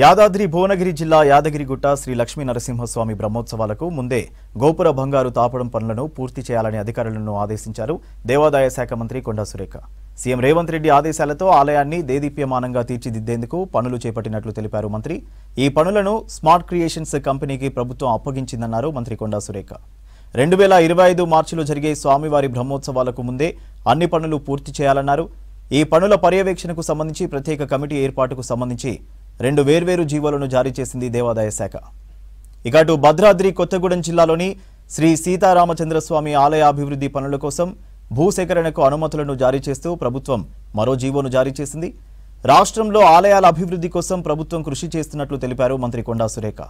యాదాద్రి భువనగిరి జిల్లా యాదగిరిగుట్ట శ్రీ లక్ష్మీ నరసింహస్వామి బ్రహ్మోత్సవాలకు ముందే గోపుర బంగారు తాపడం పనులను పూర్తి చేయాలని అధికారులను ఆదేశించారు దేవాదాయ శాఖ మంత్రి కొండా సురేఖ. సీఎం రేవంత్ రెడ్డి ఆదేశాలతో ఆలయాన్ని దేదీప్యమానంగా తీర్చిదిద్దేందుకు పనులు చేపట్టినట్లు తెలిపారు మంత్రి. ఈ పనులను స్మార్ట్ క్రియేషన్స్ కంపెనీకి ప్రభుత్వం అప్పగించిందన్నారు మంత్రి కొండా సురేఖ. 2025 మార్చిలో జరిగే స్వామివారి బ్రహ్మోత్సవాలకు ముందే అన్ని పనులు పూర్తి చేయాలన్నారు. ఈ పనుల పర్యవేక్షణకు సంబంధించి ప్రత్యేక కమిటీ ఏర్పాటుకు సంబంధించి 2 వేర్వేరు జీవోలను జారీ చేసింది దేవాదాయ శాఖ. ఇక అటు భద్రాద్రి కొత్తగూడెం జిల్లాలోని శ్రీ సీతారామచంద్రస్వామి ఆలయ అభివృద్ధి పనుల కోసం భూసేకరణకు అనుమతులను జారీ చేస్తూ ప్రభుత్వం మరో జీవోను జారీ చేసింది. రాష్ట్రంలో ఆలయాల అభివృద్ధి కోసం ప్రభుత్వం కృషి చేస్తున్నట్లు తెలిపారు మంత్రి కొండా సురేఖ.